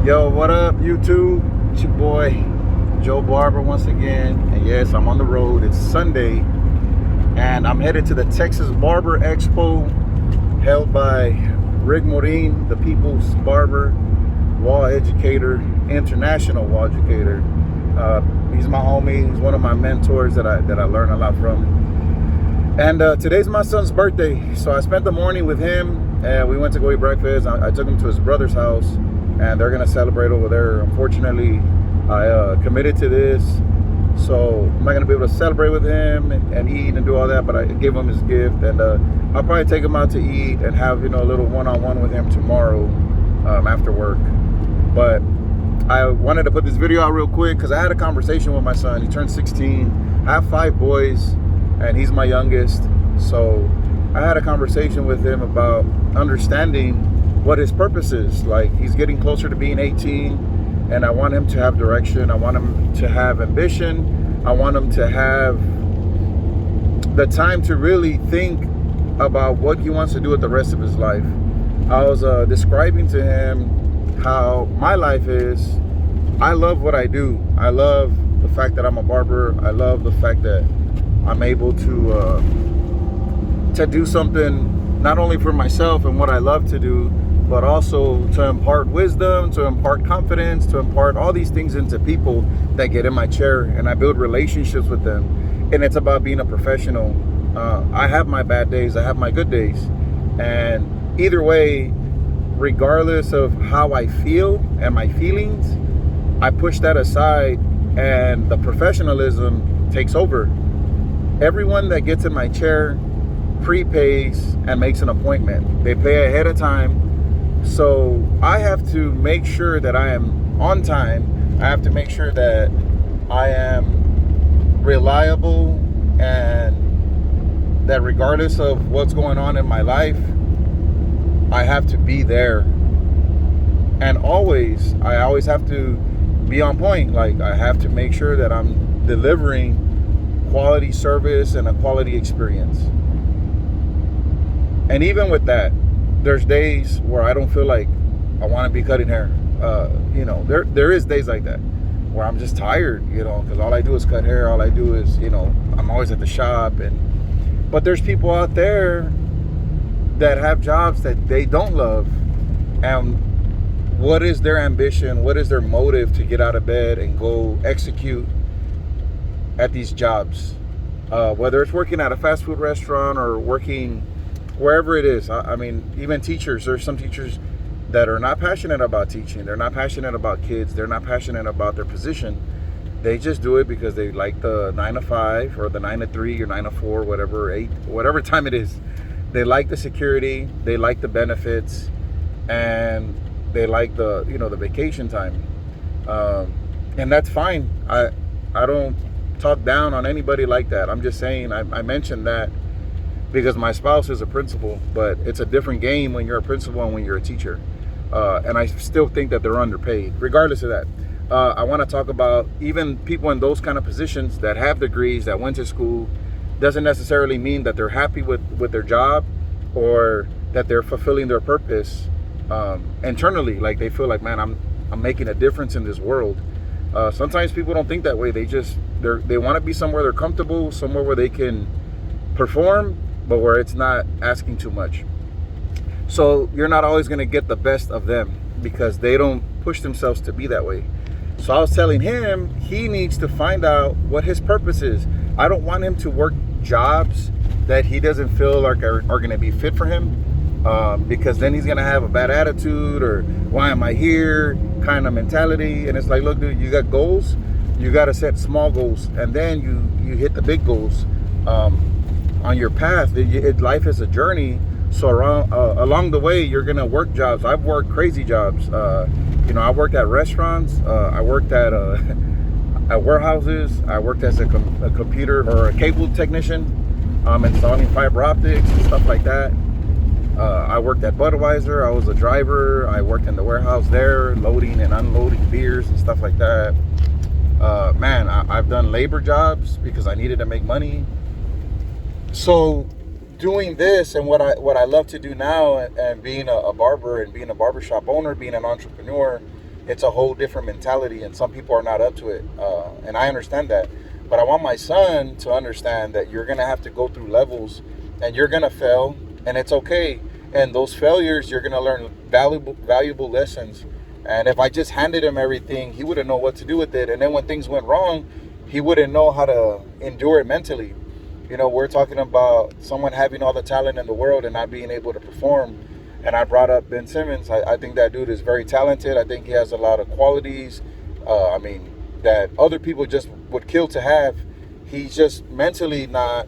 Yo, what up, YouTube? It's your boy, Joe Barber, once again. And yes, I'm on the road. It's Sunday, and I'm headed to the Texas Barber Expo, held by Rick Morin, the People's Barber, wall educator, international wall educator. He's my homie. He's one of my mentors that I learn a lot from. And today's my son's birthday, so I spent the morning with him, and we went to go eat breakfast. I took him to his brother's house, and they're gonna celebrate over there. Unfortunately, I committed to this, so I'm not gonna be able to celebrate with him and eat and do all that. But I gave him his gift, and I'll probably take him out to eat and have a little one-on-one with him tomorrow after work. But I wanted to put this video out real quick because I had a conversation with my son. He turned 16. I have 5 boys, and he's my youngest. So I had a conversation with him about understanding what his purpose is. Like, he's getting closer to being 18, and I want him to have direction. I want him to have ambition. I want him to have the time to really think about what he wants to do with the rest of his life. I was describing to him how my life is. I love what I do. I love the fact that I'm a barber. I love the fact that I'm able to do something not only for myself and what I love to do, but also to impart wisdom, to impart confidence, to impart all these things into people that get in my chair, and I build relationships with them. And it's about being a professional. I have my bad days, I have my good days, and either way, regardless of how I feel and my feelings, I push that aside, and the professionalism takes over. Everyone that gets in my chair prepays and makes an appointment. They pay ahead of time. So I have to make sure that I am on time. I have to make sure that I am reliable, and that regardless of what's going on in my life, I have to be there. And I always have to be on point. Like, I have to make sure that I'm delivering quality service and a quality experience. And even with that, there's days where I don't feel like I want to be cutting hair. There is days like that where I'm just tired, because all I do is cut hair. All I do is, I'm always at the shop. But there's people out there that have jobs that they don't love. And what is their ambition? What is their motive to get out of bed and go execute at these jobs? Whether it's working at a fast food restaurant or working wherever it is. I mean, even teachers. There's some teachers that are not passionate about teaching. They're not passionate about kids. They're not passionate about their position. They just do it because they like the 9 to 5 or the 9 to 3 or 9 to 4, whatever, 8, whatever time it is. They like the security. They like the benefits, and they like the the vacation time, and that's fine. I don't talk down on anybody like that. I'm just saying I mentioned that because my spouse is a principal, but it's a different game when you're a principal and when you're a teacher. And I still think that they're underpaid. Regardless of that, I want to talk about even people in those kind of positions that have degrees, that went to school. Doesn't necessarily mean that they're happy with their job, or that they're fulfilling their purpose internally. Like, they feel like, man, I'm making a difference in this world. Sometimes people don't think that way. They want to be somewhere they're comfortable, somewhere where they can perform, but where it's not asking too much. So you're not always going to get the best of them because they don't push themselves to be that way. So I was telling him he needs to find out what his purpose is. I don't want him to work jobs that he doesn't feel like are going to be fit for him, because then he's going to have a bad attitude, or why am I here kind of mentality. And it's like, look, dude, you got goals. You got to set small goals, and then you hit the big goals. On your path, life is a journey. So along the way, you're gonna work jobs. I've worked crazy jobs. I worked at restaurants. I worked at warehouses. I worked as a computer or a cable technician, installing fiber optics and stuff like that. I worked at Budweiser. I was a driver. I worked in the warehouse there, loading and unloading beers and stuff like that. I've done labor jobs because I needed to make money. So doing this and what I love to do now, and being a barber and being a barbershop owner, being an entrepreneur, it's a whole different mentality, and some people are not up to it. And I understand that. But I want my son to understand that you're going to have to go through levels and you're going to fail, and it's okay. And those failures, you're going to learn valuable lessons. And if I just handed him everything, he wouldn't know what to do with it. And then when things went wrong, he wouldn't know how to endure it mentally. You know, we're talking about someone having all the talent in the world and not being able to perform. And I brought up Ben Simmons. I think that dude is very talented. I think he has a lot of qualities. That other people just would kill to have. He's just mentally not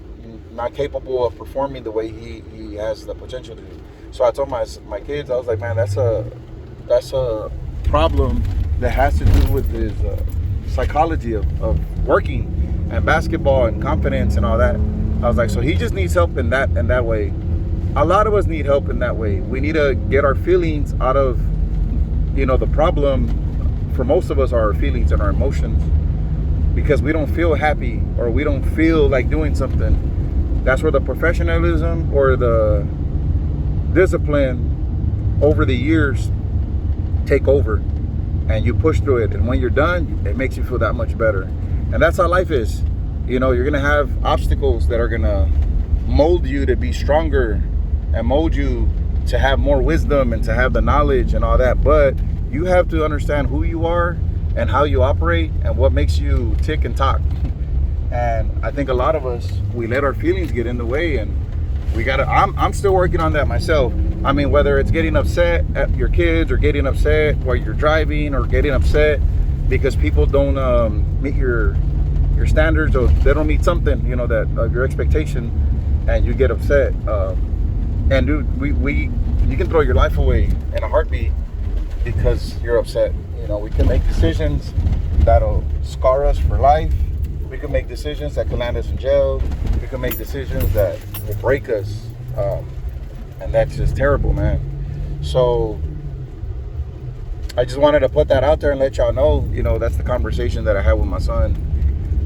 capable of performing the way he has the potential to do. So I told my kids, I was like, man, that's a problem that has to do with his psychology of working and basketball and confidence and all that. I was like, so he just needs help in that way. A lot of us need help in that way. We need to get our feelings out of, the problem for most of us are our feelings and our emotions, because we don't feel happy or we don't feel like doing something. That's where the professionalism or the discipline over the years take over, and you push through it. And when you're done, it makes you feel that much better. And that's how life is. You're going to have obstacles that are going to mold you to be stronger and mold you to have more wisdom and to have the knowledge and all that. But you have to understand who you are and how you operate and what makes you tick and talk. And I think a lot of us, we let our feelings get in the way, and I'm still working on that myself. I mean, whether it's getting upset at your kids or getting upset while you're driving or getting upset because people don't meet your standards, or they don't meet something, that of your expectation, and you get upset. And dude, you can throw your life away in a heartbeat because you're upset. We can make decisions that'll scar us for life. We can make decisions that can land us in jail. We can make decisions that will break us. And that's just terrible, man. So I just wanted to put that out there and let y'all know, that's the conversation that I had with my son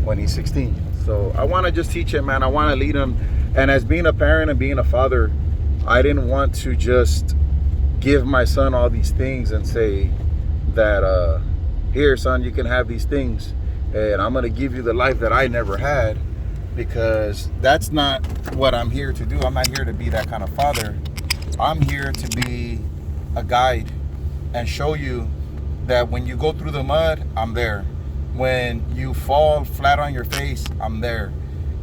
when he's 16. So I want to just teach him, man. I want to lead him. And as being a parent and being a father, I didn't want to just give my son all these things and say that, here, son, you can have these things, and I'm going to give you the life that I never had, because that's not what I'm here to do. I'm not here to be that kind of father. I'm here to be a guide and show you that when you go through the mud, I'm there. When you fall flat on your face, I'm there.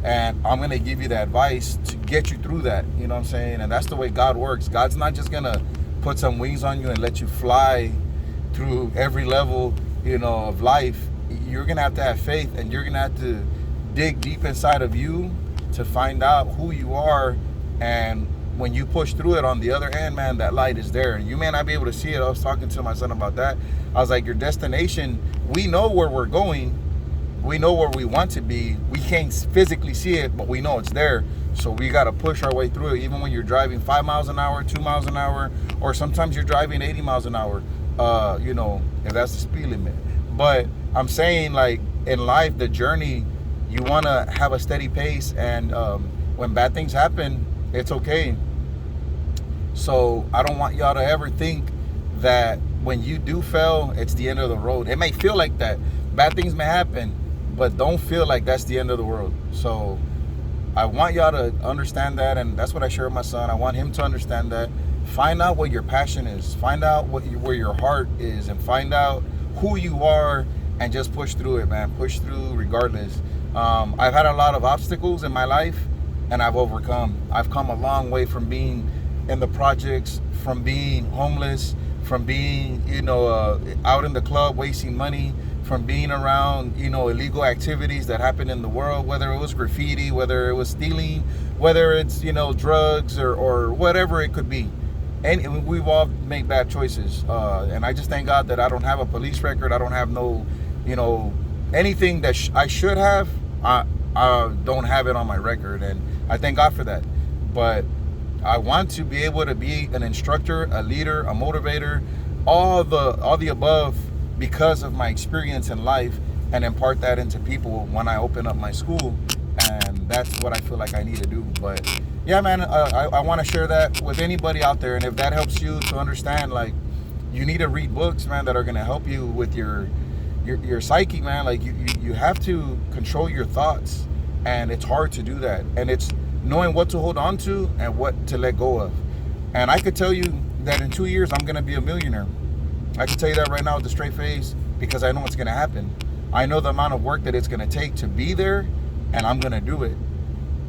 And I'm going to give you the advice to get you through that. You know what I'm saying? And that's the way God works. God's not just going to put some wings on you and let you fly through every level, of life. You're going to have faith, and you're going to have to dig deep inside of you to find out who you are. And when you push through it on the other end, man, that light is there. And you may not be able to see it. I was talking to my son about that. I was like, your destination, we know where we're going. We know where we want to be. We can't physically see it, but we know it's there. So we got to push our way through it, even when you're driving 5 miles an hour, 2 miles an hour, or sometimes you're driving 80 miles an hour, if that's the speed limit. But I'm saying, like, in life, the journey, you want to have a steady pace. And when bad things happen, it's okay. So I don't want y'all to ever think that when you do fail, it's the end of the road. It may feel like that. Bad things may happen, but don't feel like that's the end of the world. So I want y'all to understand that, and that's what I share with my son. I want him to understand that. Find out what your passion is. Find out where your heart is, and find out who you are, and just push through it, man. Push through regardless. I've had a lot of obstacles in my life, and I've overcome. I've come a long way from being in the projects, from being homeless, from being, out in the club wasting money, from being around, illegal activities that happen in the world, whether it was graffiti, whether it was stealing, whether it's, drugs or whatever it could be. And we've all made bad choices. And I just thank God that I don't have a police record. I don't have no, anything that I should have. I don't have it on my record. And I thank God for that. But I want to be able to be an instructor, a leader, a motivator, all the above, because of my experience in life, and impart that into people when I open up my school. And that's what I feel like I need to do. But yeah, man, I want to share that with anybody out there. And if that helps you to understand, like, You need to read books, man, that are going to help you with your psyche, man. Like you have to control your thoughts, and it's hard to do that. And it's knowing what to hold on to and what to let go of. And I could tell you that in 2 years I'm going to be a millionaire. I can tell you that right now with a straight face, because I know what's going to happen. I know the amount of work that it's going to take to be there, and I'm going to do it.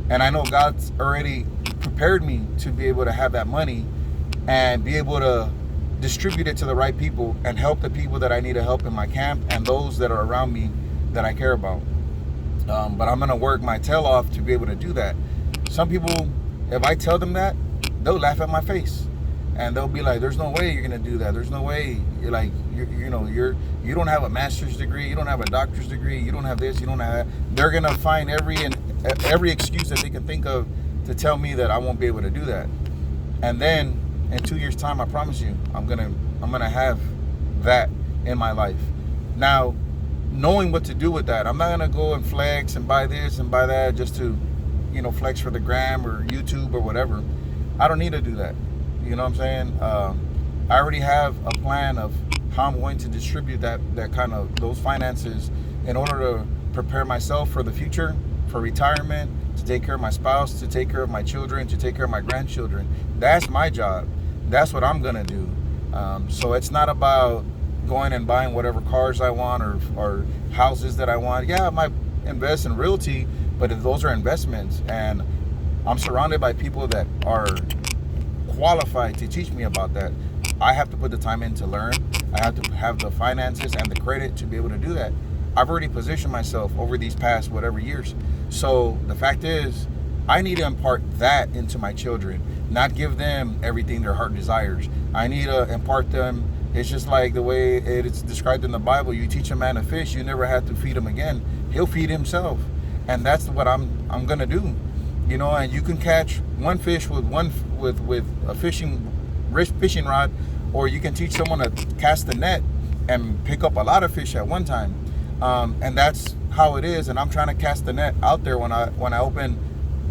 And I know God's already prepared me to be able to have that money and be able to distribute it to the right people and help the people that I need to help in my camp and those that are around me that I care about. But I'm going to work my tail off to be able to do that. Some people, if I tell them that, they'll laugh at my face. And they'll be like, there's no way you're going to do that. There's no way. You're like, you don't have a master's degree. You don't have a doctor's degree. You don't have this. You don't have that. They're going to find every excuse that they can think of to tell me that I won't be able to do that. And then in 2 years' time, I promise you, I'm gonna have that in my life. Now, knowing what to do with that, I'm not gonna go and flex and buy this and buy that just to, flex for the gram or YouTube or whatever. I don't need to do that. You know what I'm saying? I already have a plan of how I'm going to distribute that kind of those finances in order to prepare myself for the future, for retirement, to take care of my spouse, to take care of my children, to take care of my grandchildren. That's my job. That's what I'm gonna do. So it's not about going and buying whatever cars I want or houses that I want. Yeah, I might invest in realty, but those are investments, and I'm surrounded by people that are qualified to teach me about that. I have to put the time in to learn. I have to have the finances and the credit to be able to do that. I've already positioned myself over these past whatever years. So the fact is, I need to impart that into my children, not give them everything their heart desires. I need to impart them. It's just like the way it's described in the Bible. You teach a man to fish, you never have to feed him again. He'll feed himself. And that's what I'm gonna do. And you can catch one fish with a fishing rod, or you can teach someone to cast the net and pick up a lot of fish at one time. And that's how it is. And I'm trying to cast the net out there when I open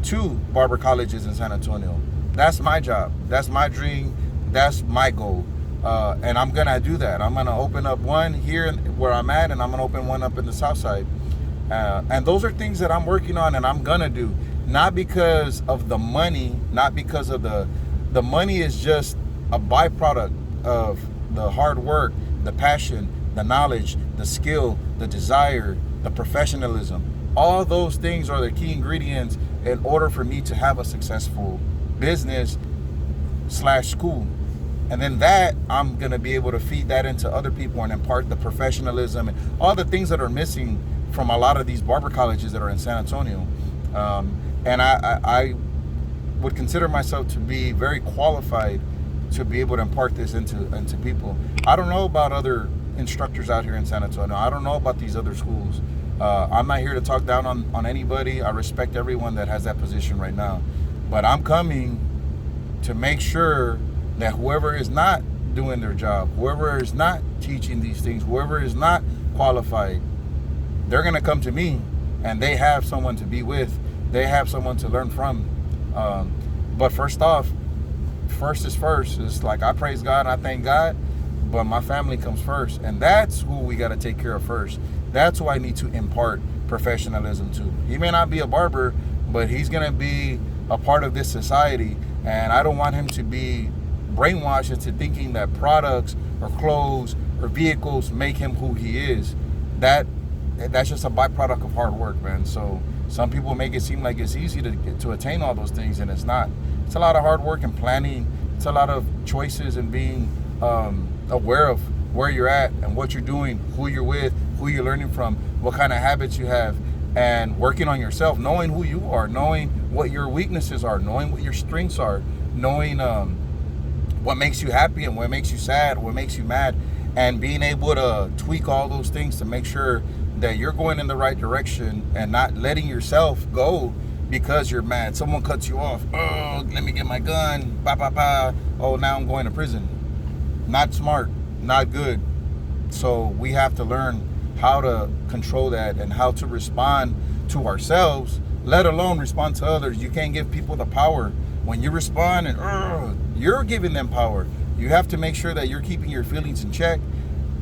2 barber colleges in San Antonio. That's my job. That's my dream. That's my goal. And I'm gonna do that. I'm gonna open up one here where I'm at, and I'm gonna open one up in the South Side. And those are things that I'm working on, and I'm gonna do. Not because of the money, not because of the money is just a byproduct of the hard work, the passion, the knowledge, the skill, the desire, the professionalism. All those things are the key ingredients in order for me to have a successful business/school. And then that, I'm going to be able to feed that into other people and impart the professionalism and all the things that are missing from a lot of these barber colleges that are in San Antonio. And I would consider myself to be very qualified to be able to impart this into people. I don't know about other instructors out here in San Antonio. I don't know about these other schools. I'm not here to talk down on anybody. I respect everyone that has that position right now. But I'm coming to make sure that whoever is not doing their job, whoever is not teaching these things, whoever is not qualified, they're going to come to me, and they have someone to be with. They have someone to learn from. But first is first. It's like I praise God and I thank God, but my family comes first. And that's who we got to take care of first. That's who I need to impart professionalism to. He may not be a barber, but he's going to be a part of this society. And I don't want him to be brainwashed into thinking that products or clothes or vehicles make him who he is. That's just a byproduct of hard work, man. So some people make it seem like it's easy to attain all those things, and it's not. It's a lot of hard work and planning. It's a lot of choices and being aware of where you're at and what you're doing, who you're with, who you're learning from, what kind of habits you have, and working on yourself, knowing who you are, knowing what your weaknesses are, knowing what your strengths are, knowing what makes you happy and what makes you sad, what makes you mad, and being able to tweak all those things to make sure that you're going in the right direction and not letting yourself go because you're mad. Someone cuts you off. Oh, let me get my gun. Ba, ba, ba. Oh, now I'm going to prison. Not smart. Not good. So we have to learn how to control that and how to respond to ourselves, let alone respond to others. You can't give people the power. When you respond and you're giving them power. You have to make sure that you're keeping your feelings in check.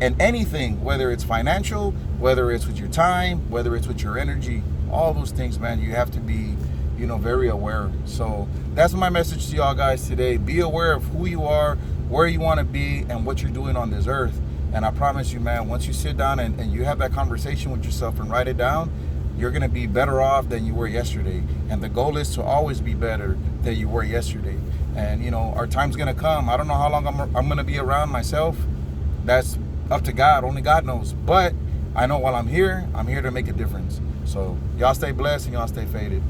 And anything, whether it's financial, whether it's with your time, whether it's with your energy, all those things, man, you have to be, very aware. So that's my message to y'all guys today. Be aware of who you are, where you want to be, and what you're doing on this earth. And I promise you, man, once you sit down and you have that conversation with yourself and write it down, you're going to be better off than you were yesterday. And the goal is to always be better than you were yesterday. And, our time's going to come. I don't know how long I'm going to be around myself. That's up to God. Only God knows. But I know while I'm here to make a difference. So y'all stay blessed and y'all stay faded.